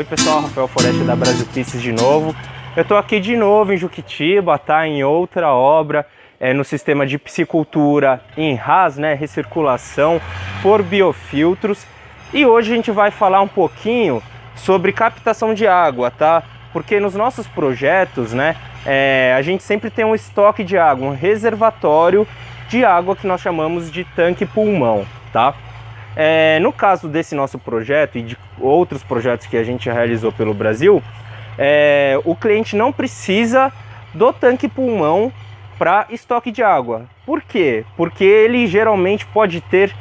Oi pessoal, Rafael Foreste da Brasil Pisces de novo. Eu estou aqui de novo em Juquitiba, tá? Em outra obra no sistema de piscicultura em RAS, né? Recirculação por biofiltros. E hoje a gente vai falar um pouquinho sobre captação de água, tá? Porque nos nossos projetos, né? A gente sempre tem um estoque de água, um reservatório de água que nós chamamos de tanque pulmão, tá? No caso desse nosso projeto e de outros projetos que a gente realizou pelo Brasil, o cliente não precisa do tanque pulmão para estoque de água. Por quê? Porque ele geralmente pode ter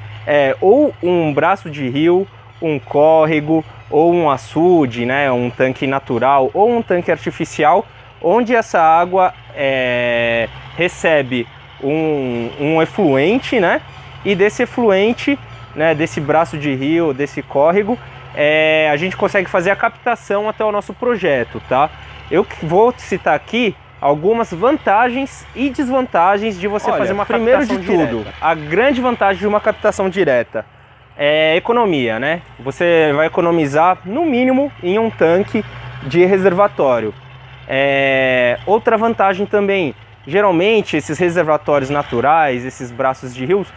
ou um braço de rio, um córrego, ou um açude, né, um tanque natural ou um tanque artificial, onde essa água recebe um efluente, né, e desse efluente, né, desse braço de rio, desse córrego, a gente consegue fazer a captação até o nosso projeto, tá? Eu vou citar aqui algumas vantagens e desvantagens de você fazer uma captação direta. Primeiro de tudo, a grande vantagem de uma captação direta é economia, né? Você vai economizar no mínimo em um tanque de reservatório. Outra vantagem também, geralmente esses reservatórios naturais, esses braços de rios,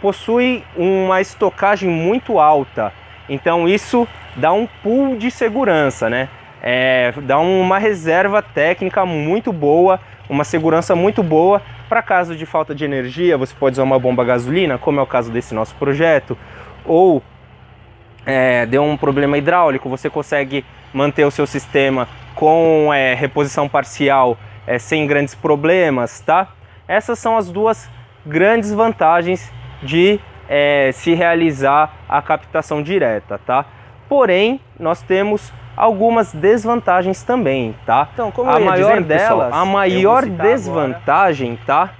possui uma estocagem muito alta, então isso dá um pool de segurança, né? Dá uma reserva técnica muito boa, uma segurança muito boa para caso de falta de energia. Você pode usar uma bomba a gasolina, como é o caso desse nosso projeto, ou deu um problema hidráulico, você consegue manter o seu sistema com reposição parcial sem grandes problemas, tá? Essas são as duas grandes vantagens de se realizar a captação direta, tá? Porém, nós temos algumas desvantagens também, tá? Então, como a maior delas, a maior desvantagem, tá?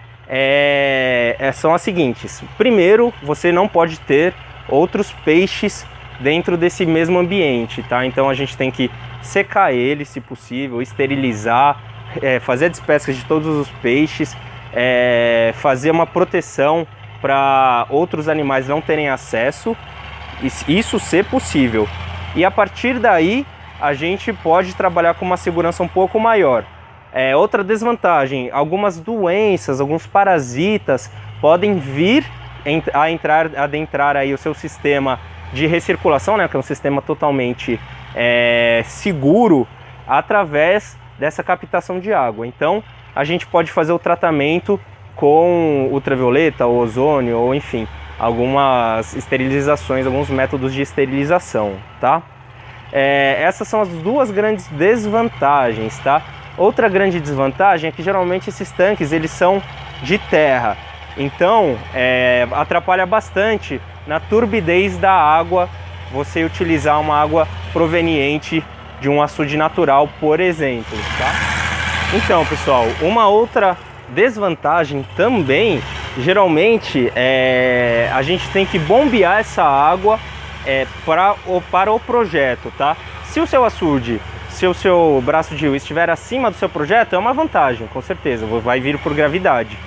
São as seguintes. Primeiro, você não pode ter outros peixes dentro desse mesmo ambiente, tá? Então a gente tem que secar ele, se possível, esterilizar, fazer a despesca de todos os peixes, fazer uma proteção para outros animais não terem acesso, isso ser possível. E a partir daí a gente pode trabalhar com uma segurança um pouco maior. Outra desvantagem, algumas doenças, alguns parasitas podem vir adentrar aí o seu sistema de recirculação, né, que é um sistema totalmente seguro, através dessa captação de água. Então a gente pode fazer o tratamento com ultravioleta, ou ozônio, ou enfim, algumas esterilizações, alguns métodos de esterilização, tá? Essas são as duas grandes desvantagens, tá? Outra grande desvantagem é que geralmente esses tanques eles são de terra, então atrapalha bastante na turbidez da água você utilizar uma água proveniente de um açude natural, por exemplo, tá? Então, pessoal, uma outra desvantagem também, geralmente a gente tem que bombear essa água para o projeto, tá? Se o seu açude, se o seu braço de rio estiver acima do seu projeto, é uma vantagem, com certeza, vai vir por gravidade.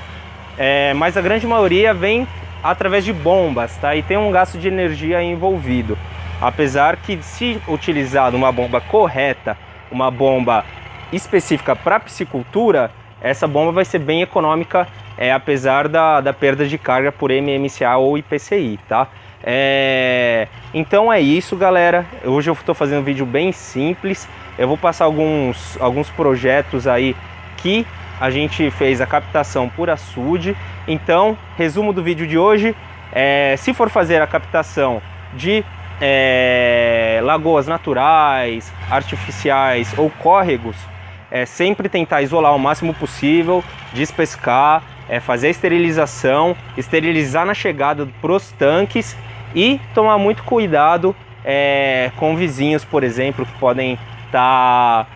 Mas a grande maioria vem através de bombas, tá? E tem um gasto de energia envolvido. Apesar que, se utilizado uma bomba correta, uma bomba específica para piscicultura, essa bomba vai ser bem econômica, apesar da perda de carga por MMCA ou IPCI, tá? Então é isso, galera. Hoje eu estou fazendo um vídeo bem simples. Eu vou passar alguns projetos aí que a gente fez a captação por açude. Então, resumo do vídeo de hoje: se for fazer a captação de lagoas naturais, artificiais ou córregos, sempre tentar isolar o máximo possível, despescar, fazer a esterilização, esterilizar na chegada para os tanques e tomar muito cuidado com vizinhos, por exemplo, que podem estar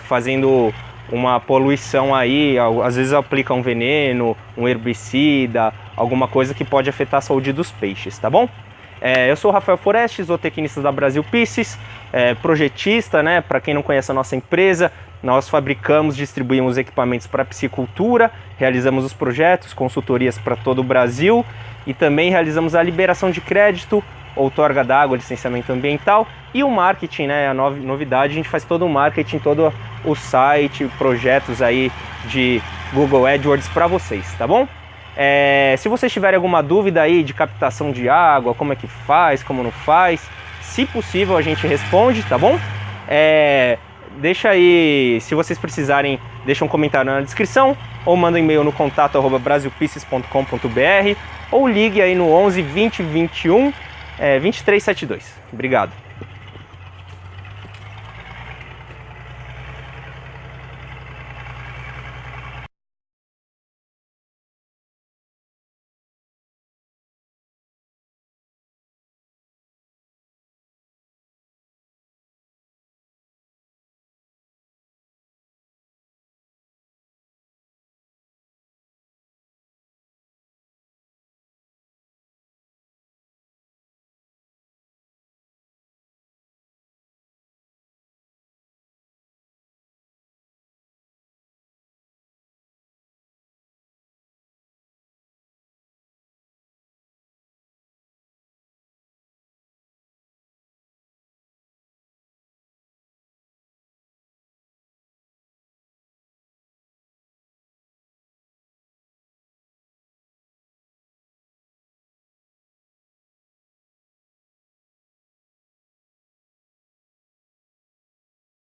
fazendo uma poluição aí, às vezes aplica um veneno, um herbicida, alguma coisa que pode afetar a saúde dos peixes, tá bom? Eu sou o Rafael Foreste, zootecnista da Brasil Pisces, projetista, né? Para quem não conhece a nossa empresa, nós fabricamos, distribuímos equipamentos para piscicultura, realizamos os projetos, consultorias para todo o Brasil e também realizamos a liberação de crédito outorga d'água, licenciamento ambiental, e o marketing, né, a novidade, a gente faz todo o marketing, todo o site, projetos aí de Google AdWords para vocês, tá bom? Se vocês tiverem alguma dúvida aí de captação de água, como é que faz, como não faz, se possível a gente responde, tá bom? Deixa aí, se vocês precisarem, deixa um comentário na descrição, ou manda um e-mail no contato@brasilpieces.com.br, ou ligue aí no 11 20 21 2372. Obrigado.